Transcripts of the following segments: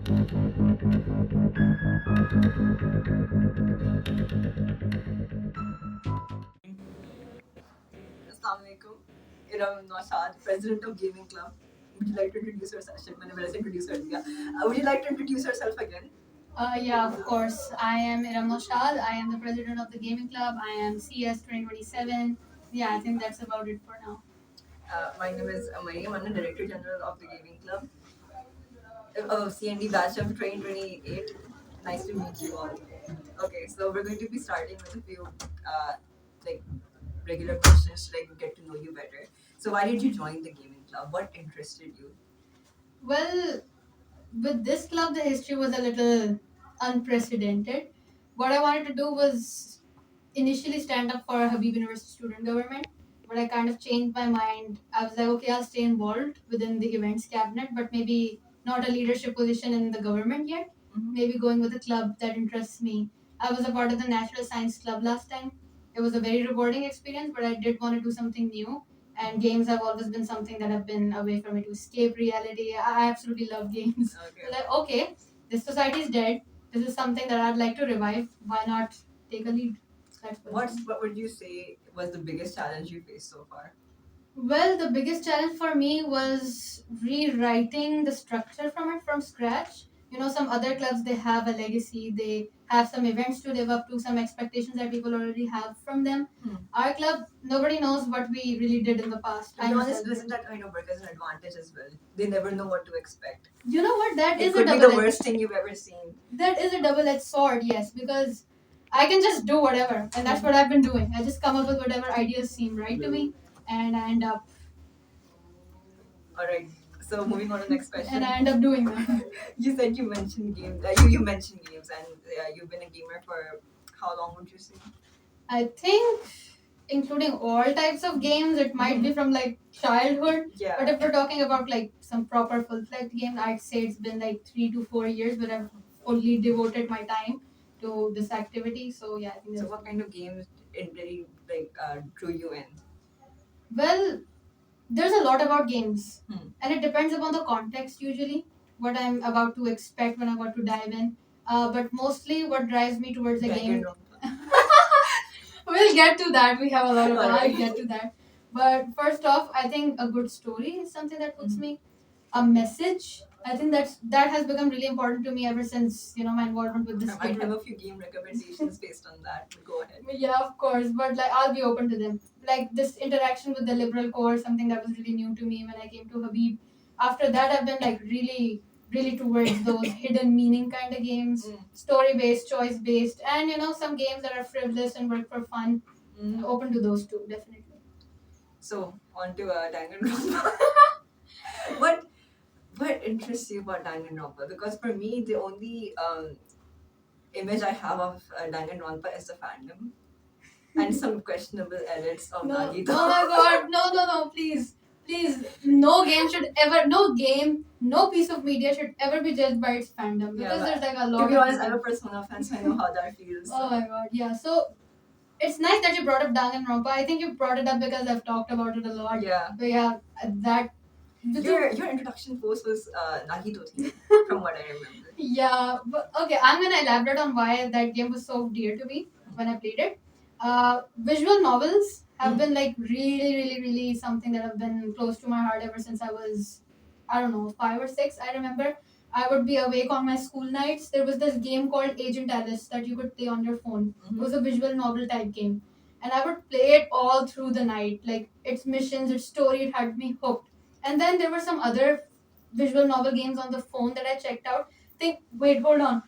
Assalamualaikum. Iram Nawshad, President of Gaming Club. Would you like to introduce yourself? Would you like to introduce yourself again? Yeah, of course. I am Iram Noshad. I am the president of the gaming club. I am CS 2027. Yeah, I think that's about it for now. My name is Mariam. I'm the Director General of the Gaming Club. CND batch of 2028. Nice to meet you all. Okay, so we're going to be starting with a few like regular questions to like get to know you better. So why did you join the gaming club? What interested you? Well, with this club, the history was a little unprecedented. What I wanted to do was initially stand up for Habib University student government, but I kind of changed my mind. I was like, okay, I'll stay involved within the events cabinet, but maybe not a leadership position in the government yet. Maybe going with a club that interests me. I was a part of the Natural Science Club last time. It was a very rewarding experience, but I did want to do something new. And games have always been something that have been a way for me to escape reality. I absolutely love games. Okay. Like, okay, this society is dead. This is something that I'd like to revive. Why not take a lead? What would you say was the biggest challenge you faced so far? Well, the biggest challenge for me was rewriting the structure from it from scratch. You know, some other clubs they have a legacy, they have some events to live up to, some expectations that people already have from them. Our club, nobody knows what we really did in the past. To be honest, isn't that kind of work as an advantage as well? They never know what to expect. You know what? That it is could a be the worst thing you've ever seen. That is a double-edged sword, yes, because I can just do whatever, and that's what I've been doing. I just come up with whatever ideas seem right to me, and I end up. All right. So moving on to the next question. And I end up doing that. You said you mentioned games. You mentioned games, and you've been a gamer for how long would you say? I think, including all types of games, it might be from like childhood. Yeah. But if we're talking about like some proper full-fledged game, I'd say it's been like 3 to 4 years, but I've fully devoted my time to this activity. So yeah, I think. So what kind of games it really like drew you in? Well, there's a lot about games, and it depends upon the context usually what I'm about to expect when I'm about to dive in. But mostly, what drives me towards a game. We'll get to that. We have a lot of time. I'll get to that. But first off, I think a good story is something that puts me. A message. I think that has become really important to me ever since my involvement with this. I might have a few game recommendations based on that. But go ahead. Yeah, of course, but like I'll be open to them. Like this interaction with the liberal core, something that was really new to me when I came to Habib. After that, I've been like really towards those hidden meaning kind of games, story based, choice based, and some games that are frivolous and work for fun. Open to those too, definitely. So on to Danganronpa. what what interests you about Danganronpa? Because for me, the only image I have of Danganronpa is the fandom and some questionable edits of Nagito. Oh my god, no, please. Please, no game, no piece of media should ever be judged by its fandom because there's like a lot. To be honest, I'm a Persona fan, so I know how that feels. Oh my god, yeah. So it's nice that you brought up Danganronpa. I think you brought it up because I've talked about it a lot. Yeah. But yeah, that. Your introduction post was Nagito theme, from what I remember. Yeah, but okay, I'm gonna elaborate on why that game was so dear to me when I played it. Visual novels have been like really something that have been close to my heart ever since I was, I don't know, 5 or 6. I remember I would be awake on my school nights. There was this game called Agent Alice that you could play on your phone. It was a visual novel type game, and I would play it all through the night. Like its missions, its story, it had me hooked. And then there were some other visual novel games on the phone that I checked out. Wait, hold on.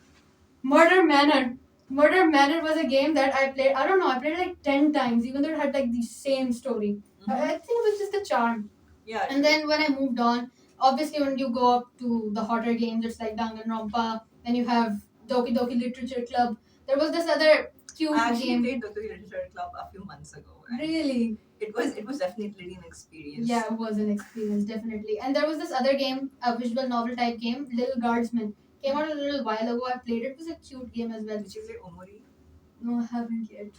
Murder Manor. Murder Manor was a game that I played. I don't know. I played it like 10 times, even though it had like the same story. I think it was just a charm. Yeah. And then when I moved on, obviously when you go up to the hotter games, it's like Danganronpa. Then you have Doki Doki Literature Club. There was this other cute I actually game. Played Doki Doki Literature Club a few months ago. Really? It was definitely an experience. Yeah, it was an experience, definitely. And there was this other game, a visual novel type game, Little Guardsman. Came out a little while ago. I played it. It was a cute game as well. Did you play Omori? No, I haven't yet.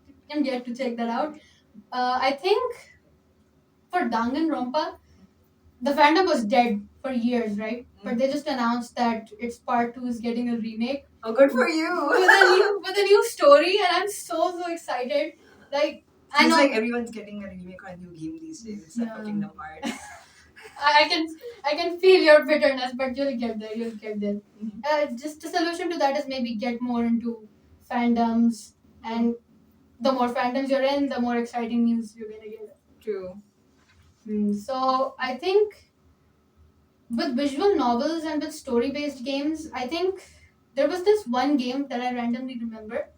You can get to check that out. I think for Danganronpa, the fandom was dead for years, right? But they just announced that its part 2 is getting a remake. Oh, good for you! with a new story, and I'm so excited. Like, I know like everyone's getting a remake or a new game these days, except for Kingdom Hearts. I can feel your bitterness, but you'll get there. You'll get there. Just the solution to that is maybe get more into fandoms, and the more fandoms you're in, the more exciting news you're gonna get. True. So I think with visual novels and with story-based games, I think there was this one game that I randomly remember.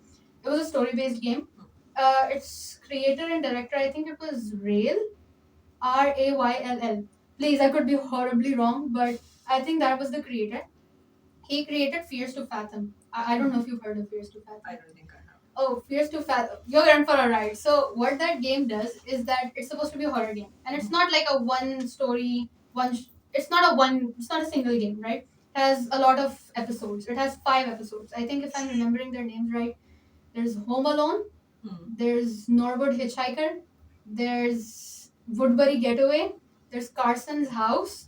It was a story-based game. Its creator and director, I think it was Rail, Rayll. Please, I could be horribly wrong, but I think that was the creator. He created Fears to Fathom. I don't know if you've heard of Fears to Fathom. I don't think I have. Oh, Fears to Fathom. You're in for a ride. So what that game does is that it's supposed to be a horror game, and it's not like a one story, it's not a one. It's not a single game, right? It has a lot of episodes. It has 5 episodes. I think if I'm remembering their names right, there's Home Alone. There's Norwood Hitchhiker. There's Woodbury Getaway. There's Carson's House.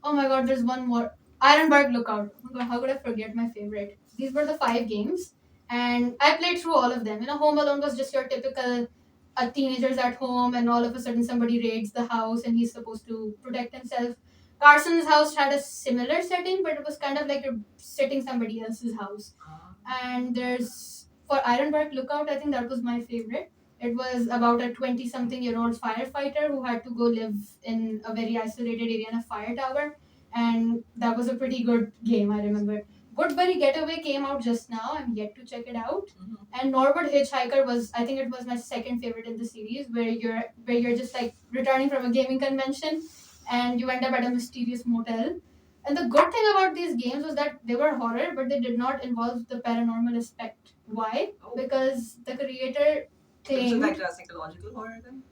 Oh my god, there's one more. Ironbark Lookout. Oh my god, how could I forget my favorite? These were the 5 games, and I played through all of them. Home Alone was just your typical teenagers at home, and all of a sudden somebody raids the house, and he's supposed to protect himself. Carson's House had a similar setting, but it was kind of like you're sitting somebody else's house. And there's for Ironbark Lookout, I think that was my favorite. It was about a 20-something-year-old firefighter who had to go live in a very isolated area in a fire tower, and that was a pretty good game, I remember. Woodbury Getaway came out just now. I'm yet to check it out. And Norwood Hitchhiker was, I think it was my second favorite in the series, where you're just like returning from a gaming convention, and you end up at a mysterious motel. And the good thing about these games was that they were horror, but they did not involve the paranormal aspect. Why? Because the creator claimed. Was it like a psychological horror then?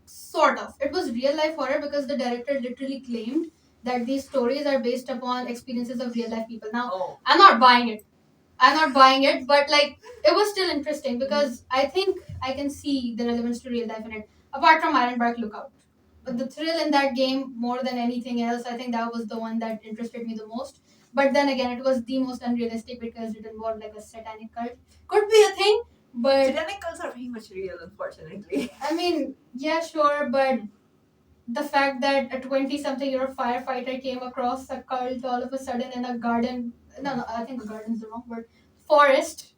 Sort of. It was real life horror because the director literally claimed that these stories are based upon experiences of real life people. Now, I'm not buying it. But like it was still interesting because I think I can see the relevance to real life in it. Apart from Ironbark Lookout. But the thrill in that game, more than anything else, I think that was the one that interested me the most. But then again, it was the most unrealistic because it involved like a satanic cult. Could be a thing, but satanic cults are pretty much real, unfortunately. I mean, yeah, sure, but the fact that a 20-something-year-old firefighter came across a cult all of a sudden in a garden. No, I think a garden is the wrong word. Forest.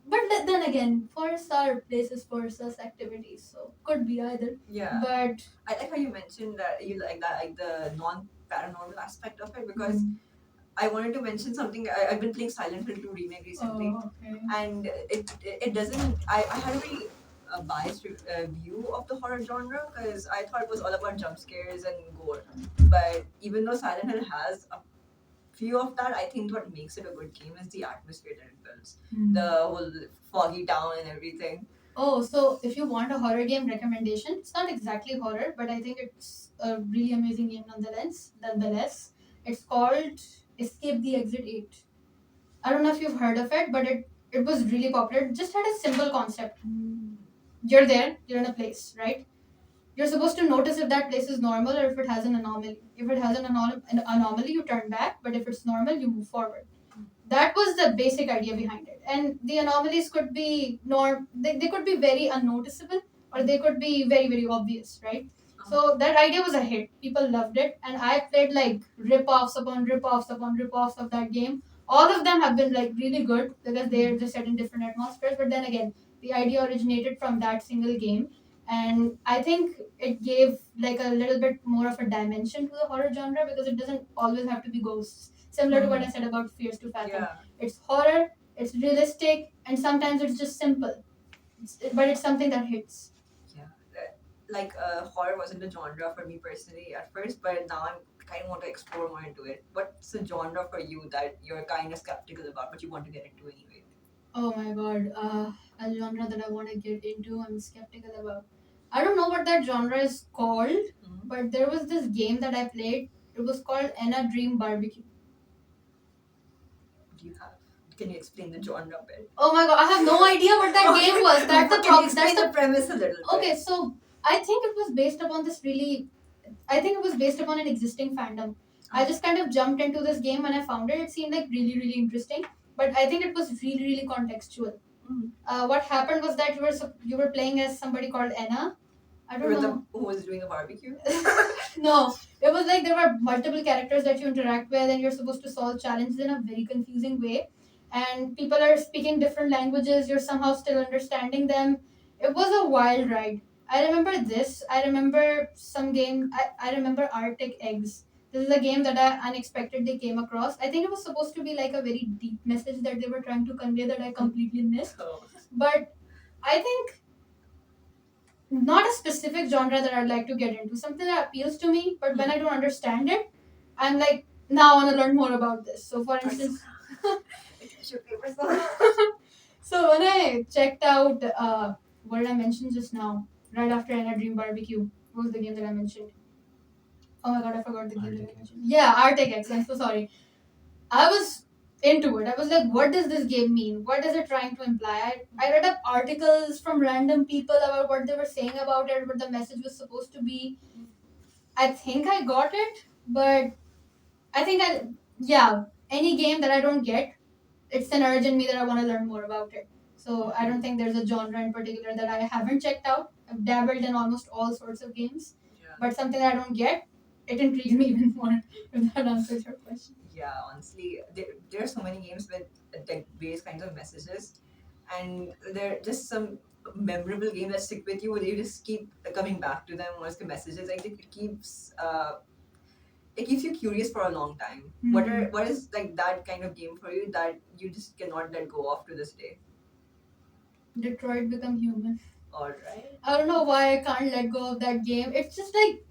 But then again, forests are places for such activities, so could be either. Yeah. But I like how you mentioned that you like that, like the non-paranormal aspect of it, because I wanted to mention something. I've been playing Silent Hill 2 remake recently, and it doesn't. I had a very biased view of the horror genre because I thought it was all about jump scares and gore. But even though Silent Hill has a few of that, I think what makes it a good game is the atmosphere that it builds, the whole foggy town and everything. Oh, so if you want a horror game recommendation, it's not exactly horror, but I think it's a really amazing game nonetheless. It's called Escape the Exit 8. I don't know if you've heard of it, but it was really popular. It just had a simple concept. You're there, you're in a place, right? You're supposed to notice if that place is normal or if it has an anomaly. If it has an anomaly, you turn back, but if it's normal, you move forward. That was the basic idea behind it. And the anomalies could be they could be very unnoticeable or they could be very, very obvious, right? So that idea was a hit. People loved it. And I played like rip-offs upon rip-offs upon rip-offs of that game. All of them have been like really good because they're just set in different atmospheres. But then again, the idea originated from that single game. And I think it gave like a little bit more of a dimension to the horror genre because it doesn't always have to be ghosts. Similar to what I said about Fears to Fathom. Yeah. It's horror, it's realistic, and sometimes it's just simple. But it's something that hits. Yeah. Like horror wasn't a genre for me personally at first, but now I'm kind of want to explore more into it. What's the genre for you that you're kind of skeptical about, but you want to get into anyway? Oh my god, a genre that I want to get into, I'm skeptical about. I don't know what that genre is called, but there was this game that I played. It was called Enna Dream Barbecue. Do you have? Can you explain the genre a bit? Oh my god, I have no idea what that game was. That's the problem. That's the premise a little bit. Okay, so I think it was based upon an existing fandom. I just kind of jumped into this game when I found it. It seemed like really, really interesting, but I think it was really, really contextual. What happened was that you were playing as somebody called Anna. I don't know who was doing the barbecue. No, it was like there were multiple characters that you interact with, and you're supposed to solve challenges in a very confusing way. And people are speaking different languages. You're somehow still understanding them. It was a wild ride. I remember this. I remember some game. I remember Arctic Eggs. This is a game that I unexpectedly came across. I think it was supposed to be like a very deep message that they were trying to convey that I completely missed. Oh. But I think not a specific genre that I'd like to get into, something that appeals to me, but when I don't understand it, I'm like, now I want to learn more about this. So, for instance, so when I checked out, what did I mention just now? Right after Anna Dream Barbecue, what was the game that I mentioned? Oh my god, I forgot the game that I mentioned. Yeah, Arctic X. I'm so sorry. I was into it. I was like, what does this game mean? What is it trying to imply? I read up articles from random people about what they were saying about it, what the message was supposed to be. I think I got it, but yeah, any game that I don't get, it's an urge in me that I want to learn more about it. So I don't think there's a genre in particular that I haven't checked out. I've dabbled in almost all sorts of games, but something that I don't get, it intrigues me even more. If that answers your question. Yeah, honestly, there are so many games with like various kinds of messages, and there are just some memorable games that stick with you where you just keep coming back to them once the messages. Like it keeps you curious for a long time. What is like that kind of game for you that you just cannot let go of to this day? Detroit Become Human. Alright. I don't know why I can't let go of that game. It's just like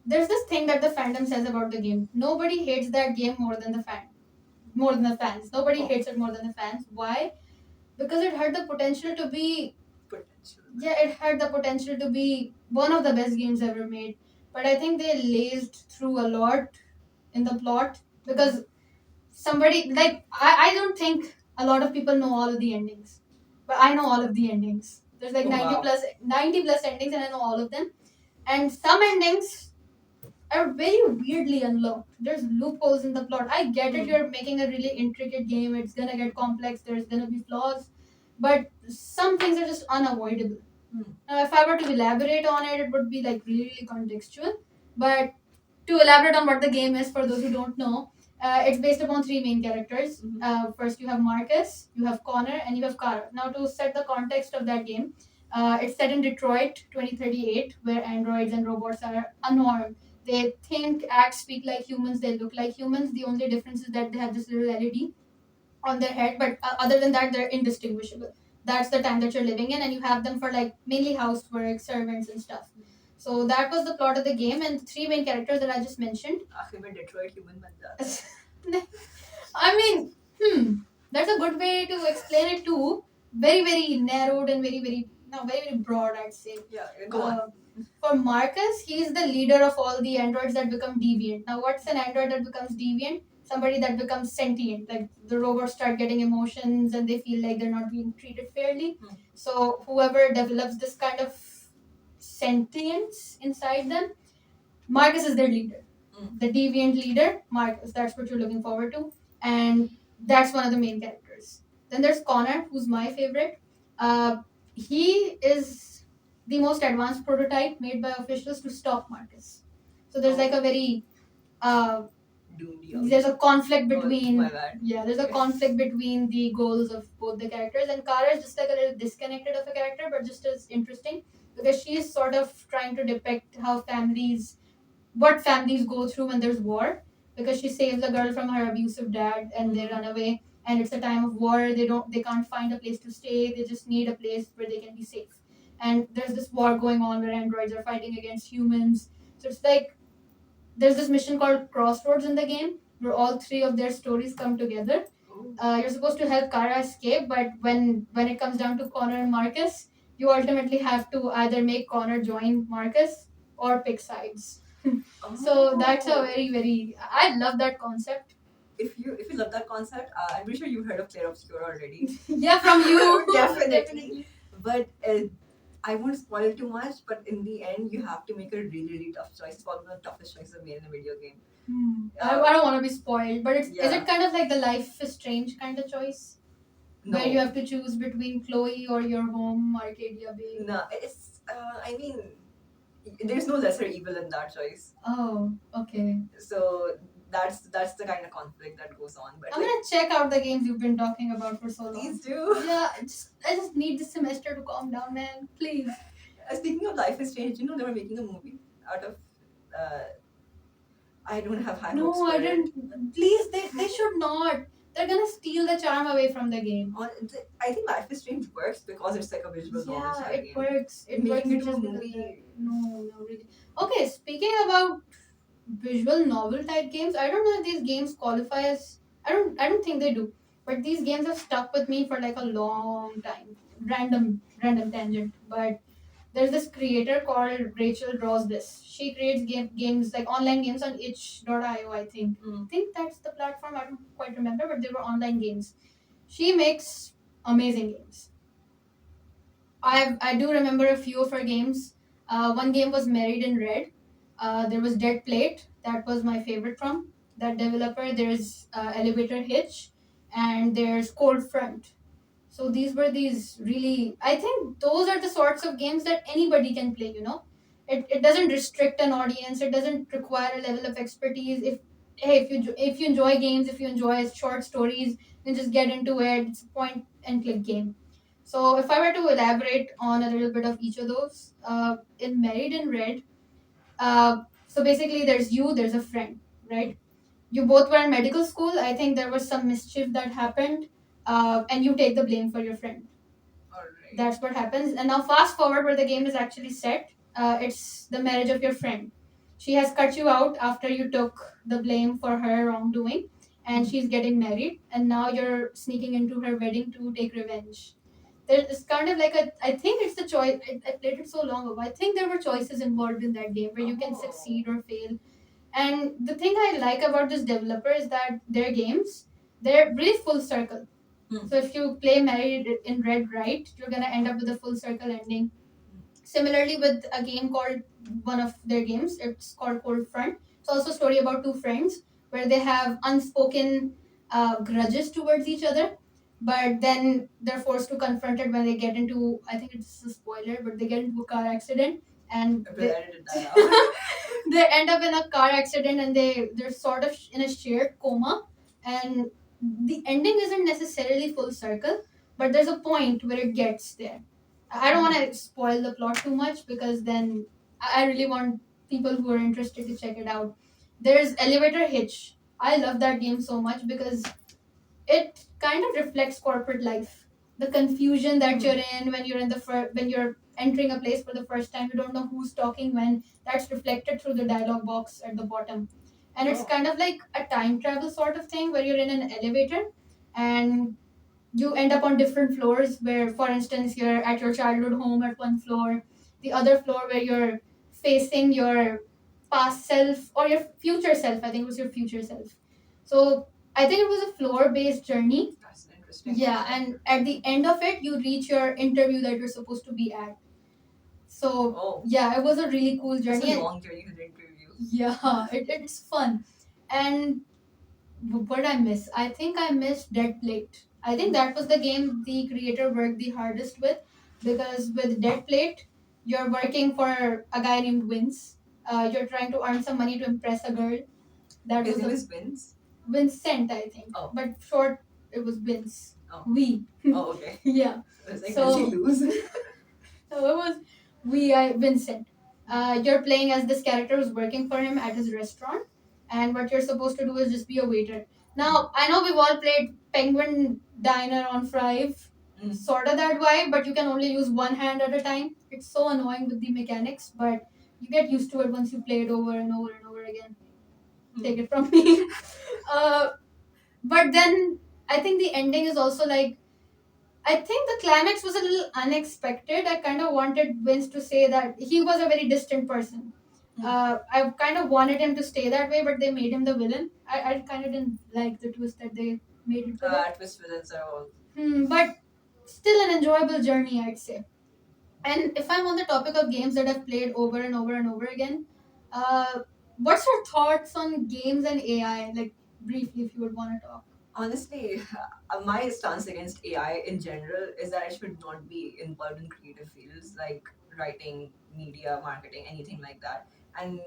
there's this thing that the fandom says about the game. Nobody hates that game more than the fans. Nobody hates it more than the fans. Why? Because it had the potential to be yeah, it had the potential to be one of the best games ever made. But I think they lazed through a lot in the plot because somebody like I don't think a lot of people know all of the endings. But I know all of the endings. There's like 90 plus endings and I know all of them. And some endings are very weirdly unlocked. There's loopholes in the plot. I get it, you're making a really intricate game, it's gonna get complex, there's gonna be flaws, but some things are just unavoidable. Now, if I were to elaborate on it, it would be like really, really contextual. But to elaborate on what the game is, for those who don't know, it's based upon three main characters. First, you have Marcus, you have Connor, and you have Kara. Now, to set the context of that game, it's set in Detroit 2038, where androids and robots are unarmed. They think, act, speak like humans, they look like humans. The only difference is that they have this little LED on their head, but other than that, they're indistinguishable. That's the time that you're living in, and you have them for like mainly housework, servants, and stuff. So that was the plot of the game, and the three main characters that I just mentioned. Detroit human I mean, that's a good way to explain it too. Very, very narrowed and very, very no, very, very broad, I'd say. Yeah, go on. For Marcus, he's the leader of all the androids that become deviant. Now, what's an android that becomes deviant? Somebody that becomes sentient. Like the robots start getting emotions and they feel like they're not being treated fairly. So, whoever develops this kind of sentience inside them, Marcus is their leader. The deviant leader, Marcus. That's what you're looking forward to. And that's one of the main characters. Then there's Connor, who's my favorite. He is the most advanced prototype made by officials to stop Marcus. So there's like a very there's a conflict between there's a conflict between the goals of both the characters, and Kara is just like a little disconnected of a character, but just as interesting because she's sort of trying to depict how what families go through when there's war, because she saves a girl from her abusive dad and they run away, and it's a time of war. They can't find a place to stay. They just need a place where they can be safe, and there's this war going on where androids are fighting against humans. So it's like there's this mission called Crossroads in the game where all three of their stories come together. You're supposed to help Kara escape, but when it comes down to Connor and Marcus, you ultimately have to either make Connor join Marcus or pick sides. So that's a very, very I love that concept. If you love that concept, I'm pretty sure you've heard of Claire Obscure already. Yeah, from you. Definitely. But I won't spoil too much. But in the end, you have to make a really, really tough choice. It's one of the toughest choices made in a video game. I don't want to be spoiled, but is it kind of like the Life is Strange kind of choice? No. Where you have to choose between Chloe or your home Arcadia Bay? No, it's. I mean, there's no lesser evil in that choice. Oh, okay. So that's the kind of conflict that goes on. But I'm gonna check out the games you've been talking about for so long. Please do. Yeah, I just need this semester to calm down, man. Please. Speaking of Life is Strange, they were making a movie out of. Uh, I don't have high hopes. No, I didn't. Please, they should not. They're gonna steal the charm away from the game. I think Life is Strange works because it's like a visual novel style game. Yeah, it works. It works. Making it a movie. No, really. Okay, speaking about visual novel type games, I don't know if these games qualify as. I don't think they do. But these games have stuck with me for like a long time. Random tangent, but there's this creator called Rachel Draws This. She creates games like online games on itch.io, I think. I think that's the platform. I don't quite remember, but they were online games. She makes amazing games. I do remember a few of her games. One game was Married in Red. There was Dead Plate. That was my favorite from that developer. There's Elevator Hitch, and there's Cold Front. So these really, I think those are the sorts of games that anybody can play. It doesn't restrict an audience. It doesn't require a level of expertise. If you enjoy games, if you enjoy short stories, then just get into it. It's a point and click game. So if I were to elaborate on a little bit of each of those, in Married in Red, so basically there's a friend, right? You both were in medical school. I think there was some mischief that happened, and you take the blame for your friend. Alright. That's what happens. And now fast forward where the game is actually set. It's the marriage of your friend. She has cut you out after you took the blame for her wrongdoing, and she's getting married. And now you're sneaking into her wedding to take revenge. It's kind of like I think it's the choice. I played it so long ago. I think there were choices involved in that game where you can succeed or fail. And the thing I like about this developer is that their games, they're really full circle. So if you play Married in Red right, you're gonna end up with a full circle ending. Similarly, with a game called one of their games, it's called Cold Front. It's also a story about two friends where they have unspoken grudges towards each other, but then they're forced to confront it when they get into. I think it's a spoiler, but they get into a car accident and they end up in a car accident and they're sort of in a shared coma, and the ending isn't necessarily full circle, but there's a point where it gets there. I don't want to spoil the plot too much because then I really want people who are interested to check it out. There's Elevator Hitch. I love that game so much because it kind of reflects corporate life. The confusion that you're in when you're when you're entering a place for the first time, you don't know who's talking when. That's reflected through the dialogue box at the bottom, and it's kind of like a time travel sort of thing where you're in an elevator and you end up on different floors where, for instance, you're at your childhood home at one floor, the other floor where you're facing your past self or your future self. I think it was your future self. So I think it was a floor based journey. That's interesting. Yeah, and at the end of it, you reach your interview that you're supposed to be at. So yeah, it was a really cool journey. It's a long journey to the interview. Yeah, it's fun. And what did I miss? I think I missed Dead Plate. I think that was the game the creator worked the hardest with, because with Dead Plate, you're working for a guy named Vince. You're trying to earn some money to impress a girl. That His name is Vince? Vincent, I think. Oh. But short, it was Vince. Oh. We. Oh, okay. Yeah. I was like, so, did she lose? So it was Vincent. You're playing as this character who's working for him at his restaurant, and what you're supposed to do is just be a waiter. Now, I know we've all played Penguin Diner on Five, sort of that vibe, but you can only use one hand at a time. It's so annoying with the mechanics, but you get used to it once you play it over and over and over again. Take it from me. uh, but then I think the ending is also like, I think the climax was a little unexpected. I kind of wanted Vince to say that he was a very distant person. I kind of wanted him to stay that way, but they made him the villain. I kind of didn't like the twist that they made it. Twist villains are all. But still an enjoyable journey, I'd say. And if I'm on the topic of games that I've played over and over and over again, What's your thoughts on games and AI? Like briefly, if you would want to talk. Honestly, my stance against AI in general is that it should not be involved in creative fields like writing, media, marketing, anything like that. And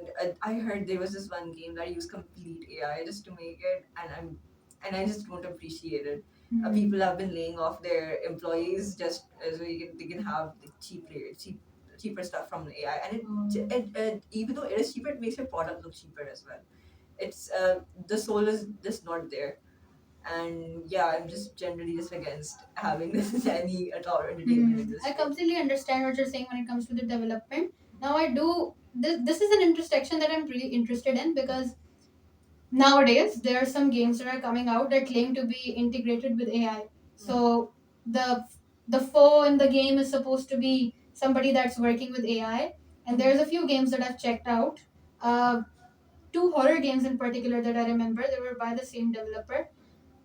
I heard there was this one game that used complete AI just to make it, and I just don't appreciate it. People have been laying off their employees just so they can have the cheaper stuff from the AI, and it even though it is cheaper, it makes your product look cheaper as well. It's the soul is just not there, and yeah, I'm just generally just against having this any at all entertainment industry. I completely understand what you're saying when it comes to the development. Now I do this is an intersection that I'm really interested in because nowadays there are some games that are coming out that claim to be integrated with AI. So the foe in the game is supposed to be somebody that's working with AI, and there's a few games that I've checked out. Two horror games in particular that I remember, they were by the same developer.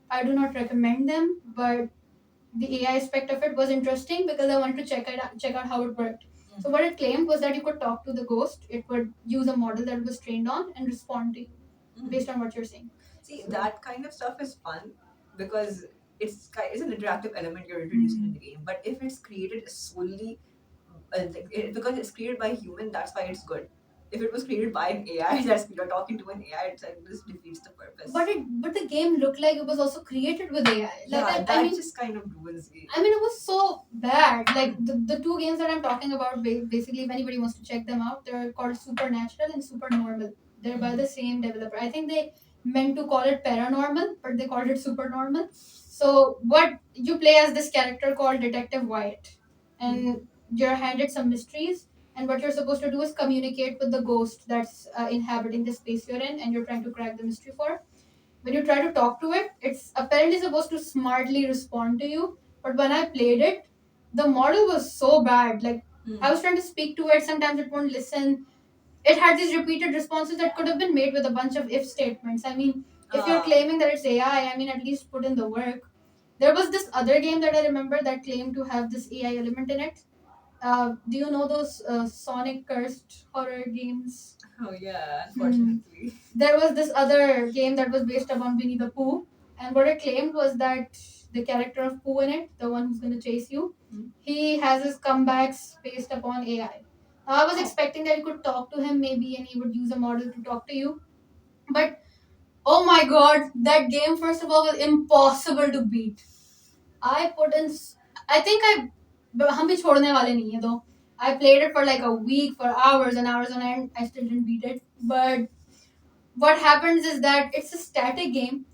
I do not recommend them, but the AI aspect of it was interesting because I wanted to check out how it worked. So what it claimed was that you could talk to the ghost. It would use a model that it was trained on and respond to you based on what you're saying. See, that kind of stuff is fun because it's an interactive element you're introducing in the game. But if it's created solely because it's created by a human, that's why it's good. If it was created by an AI, that's you're talking to an AI, it's like this defeats the purpose. But the game looked like it was also created with AI. Like yeah, that just kind of ruins it. I mean, it was so bad. Like the two games that I'm talking about, basically, if anybody wants to check them out, they're called Supernatural and Supernormal. They're by the same developer. I think they meant to call it Paranormal, but they called it Supernormal. So what you play as this character called Detective Wyatt, and you're handed some mysteries, and what you're supposed to do is communicate with the ghost that's inhabiting the space you're in, and you're trying to crack the mystery for. When you try to talk to it, it's apparently supposed to smartly respond to you. But when I played it, the model was so bad. Like I was trying to speak to it, sometimes it won't listen. It had these repeated responses that could have been made with a bunch of if statements. I mean, if you're claiming that it's AI, I mean, at least put in the work. There was this other game that I remember that claimed to have this AI element in it. Do you know those Sonic cursed horror games? Oh yeah, unfortunately. There was this other game that was based upon Winnie the Pooh, and what it claimed was that the character of Pooh in it, the one who's going to chase you, he has his comebacks based upon AI. Now, I was expecting that you could talk to him maybe, and he would use a model to talk to you, but oh my god, that game first of all was impossible to beat. I put in. I think I. हम भी छोड़ने वाले नहीं है though. I played it for like a week, for hours and hours on end. I still didn't beat it. But what happens is that it's a static game.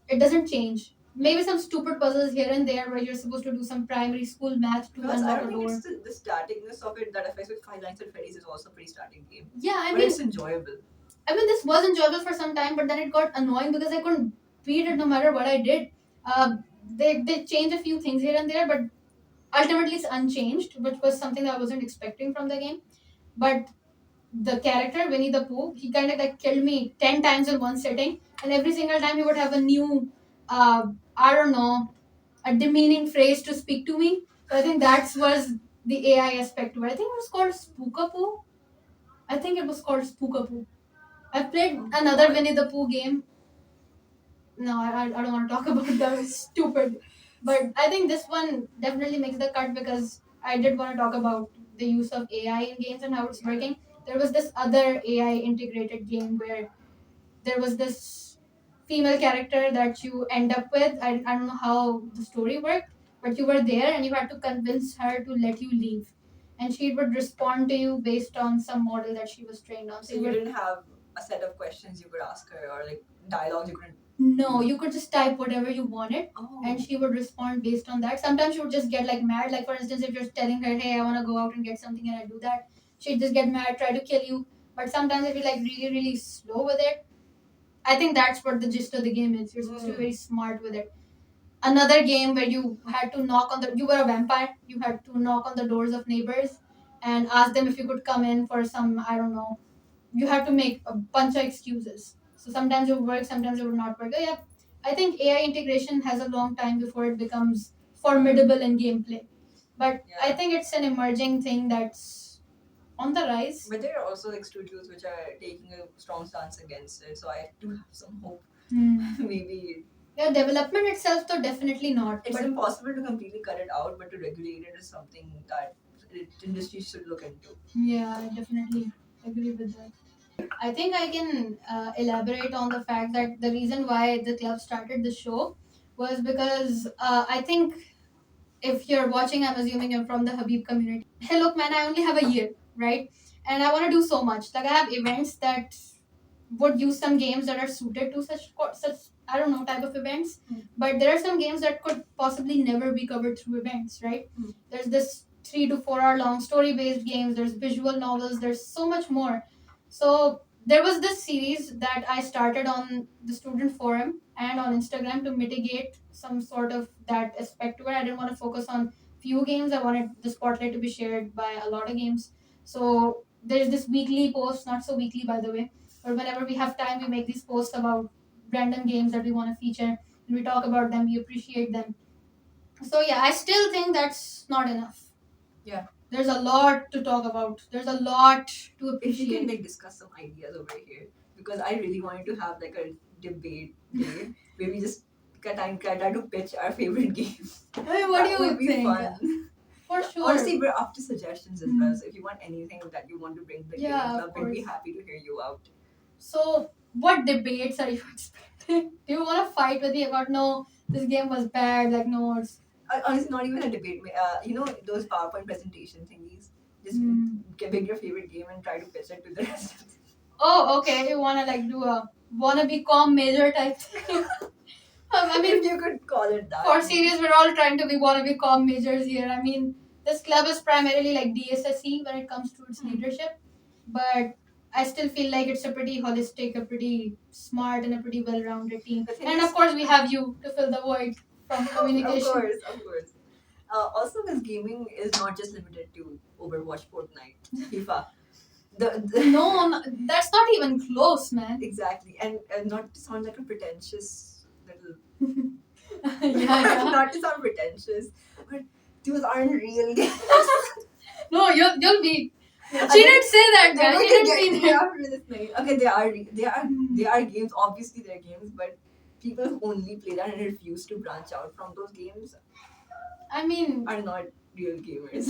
It doesn't change. Maybe some stupid puzzles here and there where you're supposed to do some primary school math to because unlock I don't a think door. It's the staticness of it that affects with Five Nights at Freddy's is also a pretty static game. Yeah, I but mean, it's enjoyable. I mean, this was enjoyable for some time, but then it got annoying because I couldn't beat it no matter what I did. They changed a few things here and there, but ultimately it's unchanged, which was something that I wasn't expecting from the game. But the character Winnie the Pooh, he kind of like killed me 10 times in one sitting, and every single time he would have a new, I don't know, a demeaning phrase to speak to me. So I think that was the AI aspect to it. I think it was called Spookapoo. I think it was called Spookapoo. I played another Winnie the Pooh game. No, I don't want to talk about that. It's stupid. But I think this one definitely makes the cut because I did want to talk about the use of AI in games and how it's working. There was this other AI integrated game where there was this female character that you end up with. I don't know how the story worked, but you were there and you had to convince her to let you leave. And she would respond to you based on some model that she was trained on. So you didn't have a set of questions you could ask her or like dialogues you could. No, you could just type whatever you wanted, and she would respond based on that. Sometimes she would just get like mad. Like for instance, if you're telling her, "Hey, I want to go out and get something," and I do that, she'd just get mad, try to kill you. But sometimes if you're like really, really slow with it, I think that's what the gist of the game is. You're supposed to be very smart with it. Another game where you had to knock on the. You were a vampire. You had to knock on the doors of neighbors and ask them if you could come in for some. I don't know. You have to make a bunch of excuses. So sometimes it would work, sometimes it would not work. Yeah, I think AI integration has a long time before it becomes formidable in gameplay. But I think it's an emerging thing that's on the rise. But there are also like studios which are taking a strong stance against it, so I do have some hope. Maybe Yeah, development itself, though, definitely not. it's But impossible to completely cut it out, but to regulate it is something that industry should look into. yeah, I definitely agree with that. I think I can elaborate on the fact that the reason why the club started the show was because I think if you're watching, I'm assuming you're from the Habib community. Hey, look, man, I only have a year, right? And I want to do so much. Like, I have events that would use some games that are suited to such I don't know type of events. But there are some games that could possibly never be covered through events, right? There's this 3 to 4 hour long story based games. There's visual novels. There's so much more. So there was this series that I started on the student forum and on Instagram to mitigate some sort of that aspect where I didn't want to focus on few games. I wanted the spotlight to be shared by a lot of games. So there's this weekly post, not so weekly by the way, but whenever we have time, we make these posts about random games that we want to feature and we talk about them, we appreciate them. So yeah, I still think that's not enough. Yeah. There's a lot to talk about. There's a lot to If we can appreciate. like discuss some ideas over here, because I really wanted to have like a debate day where we just try to pitch our favorite games. I mean, what That do you would be think? fun. For sure. Honestly, we're up to suggestions as well. So if you want anything that you want to bring to the Yeah, gaming of club, we'd be course. happy to hear you out. So, what debates are you expecting? Do you want to fight with me about no, this game was bad? Like no, it's Honestly, not even a debate. You know those PowerPoint presentation thingies. Just pick your favorite game and try to pitch it to the rest of them. oh okay. You wanna like do a wanna be com major type thing? I mean, If you could call it that. for serious, we're all trying to be wanna be com majors here. I mean, this club is primarily like DSSE when it comes to its leadership, but I still feel like it's a pretty holistic, a pretty smart, and a pretty well-rounded team. The thing And is- of course, we have you to fill the void from communication. Of course. Also, this gaming is not just limited to Overwatch, Fortnite, FIFA. No, that's not even close, man. Exactly, and not to sound like a pretentious little. Yeah. Not to sound pretentious, but those aren't real games. No, you'll be. She didn't say that, guys. She didn't mean that. Okay, they are games. Obviously, they're games, but people who only play that and refuse to branch out from those games I mean, are not real gamers.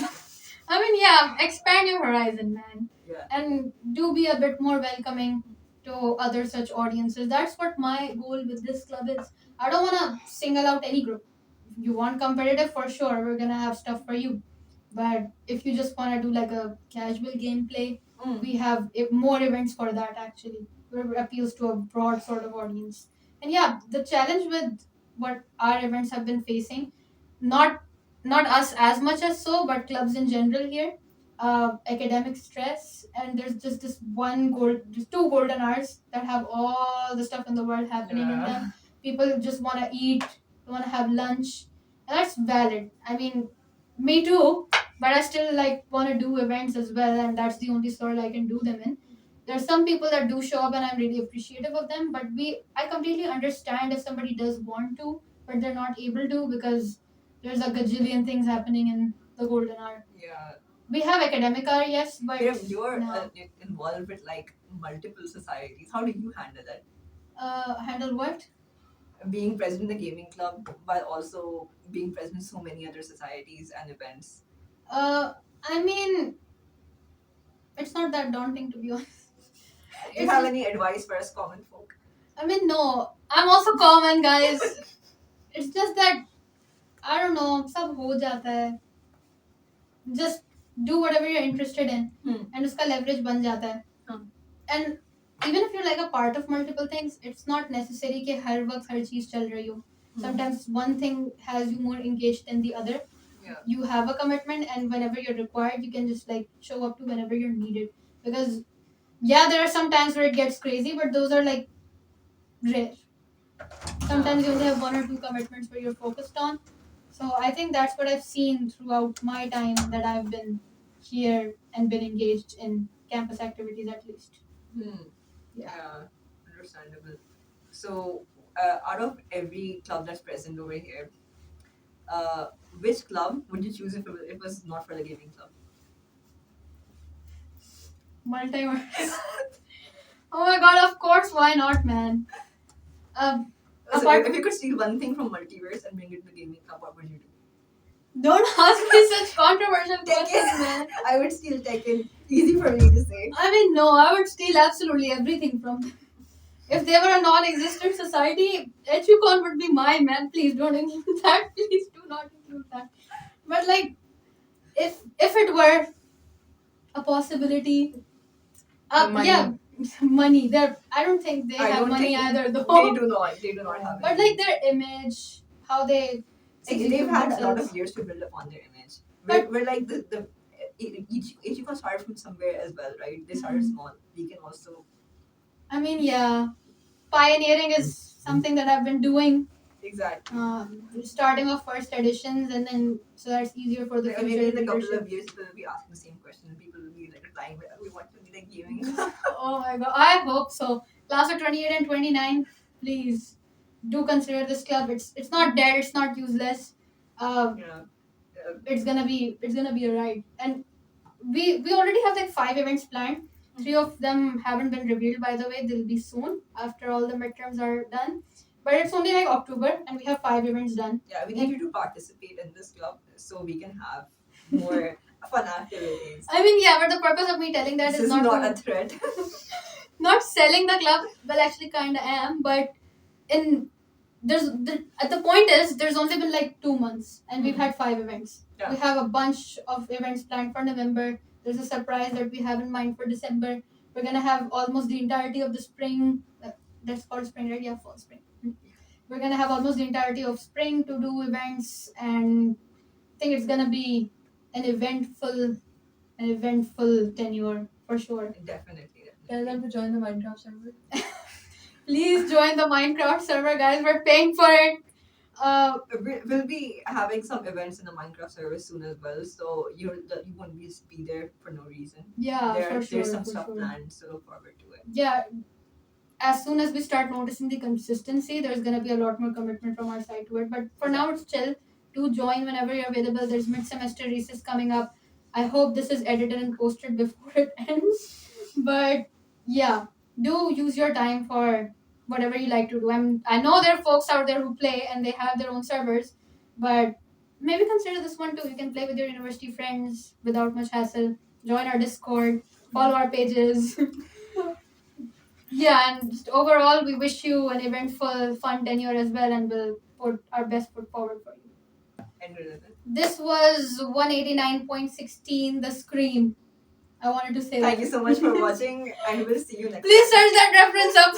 yeah, expand your horizon, man. Yeah. And do be a bit more welcoming to other such audiences. That's what my goal with this club is. I don't want to single out any group. If you want competitive, for sure, we're gonna have stuff for you. But if you just want to do like a casual gameplay, we have more events for that actually, where it appeals to a broad sort of audience. And yeah, the challenge with what our events have been facing, not us as much as so, but clubs in general here, academic stress, and there's just this just 2 golden hours that have all the stuff in the world happening in them. People just want to eat, they want to have lunch, and that's valid. I mean, me too, but I still like want to do events as well, and that's the only slot I can do them in. There's some people that do show up, and I'm really appreciative of them. But I completely understand if somebody does want to, but they're not able to because there's a gajillion things happening in the golden hour. Yeah. We have academic hour, yes, but You're no. involved with like multiple societies. How do you handle that? Handle what? Being president of the gaming club while also being president of so many other societies and events. I mean, it's not that daunting to be honest. Do you have any advice for us common folk? I mean, no, I'm also common, guys. It's just that I don't know, सब हो जाता है. Just do whatever you're interested in, and उसका leverage बन जाता है. And even if you're like a part of multiple things, it's not necessary कि हर वक्त हर चीज चल रही हो. Sometimes one thing has you more engaged than the other. Yeah. You have a commitment, and whenever you're required, you can just like show up to whenever you're needed. Because yeah, there are some times where it gets crazy, but those are like rare. Sometimes you only have 1 or 2 commitments where you're focused on. So I think that's what I've seen throughout my time that I've been here and been engaged in campus activities at least. Yeah, understandable. So, out of every club that's present over here, which club would you choose if it was not for the gaming club? Multiverse. Oh my god, of course, why not, man? So Apart- if you could steal one thing from multiverse and bring it to gaming club, what would you do? Don't ask me such controversial questions, Tekken. man. I would steal Tekken. Easy for me to say. I mean, no, I would steal absolutely everything from them. If they were a non-existent society, HUCon would be mine, man. Please don't include that. Please do not include that. But like, if it were a possibility, Money. yeah, money. I don't think they I have don't money think either, though. They do not. They do not have. But any. like their image, how they See, execute they've had a lot themselves. of years to build upon their image. But- We're like each of us started from somewhere as well, right? They started Mhm. small. We can also I mean, yeah, pioneering is something that I've been doing. exactly. Starting off first editions, and then so that's easier for the Like, future maybe in a couple leadership. of years, people will be asking the same question, and people will be like replying, "Well, we want to be like gaming." Oh my god, I hope so. Class of 28 and 29, please do consider this club. It's not dead. It's not useless. Yeah. It's gonna be a ride. And we already have like 5 events planned. 3 of them haven't been revealed, by the way. They'll be soon after all the midterms are done. But it's only like October, and we have 5 events done. Yeah, we need you to participate in this club so we can have more fun activities. I mean, yeah, but the purpose of me telling that This is is not to, a threat. not selling the club. Well, actually, kind of am, but in at the point is there's only been like 2 months, and we've had 5 events. Yeah. We have a bunch of events planned for November. There's a surprise that we have in mind for December. We're gonna have almost the entirety of the spring. That's called spring, right? Yeah, fall spring. We're gonna have almost the entirety of spring to do events, and I think it's gonna be an eventful tenure for sure. Definitely. Tell them to join the Minecraft server. Please join the Minecraft server, guys. We're paying for it. We'll be having some events in the Minecraft server soon as well, so you won't just be there for no reason. Yeah, for sure. There's some for stuff sure. planned, so look forward to it. Yeah, as soon as we start noticing the consistency, there's gonna be a lot more commitment from our side to it. But for now, it's chill. Do join whenever you're available. There's mid-semester recess coming up. I hope this is edited and posted before it ends. But yeah, do use your time for whatever you like to do. I know there are folks out there who play and they have their own servers, but maybe consider this one too. You can play with your university friends without much hassle. Join our Discord, follow our pages. Yeah, and just overall, we wish you an eventful, fun tenure as well, and we'll put our best foot forward for you. And relevant. This was 189.16, The Scream. I wanted to say Thank that. you so much for watching, and we'll see you next Please time. search that reference up.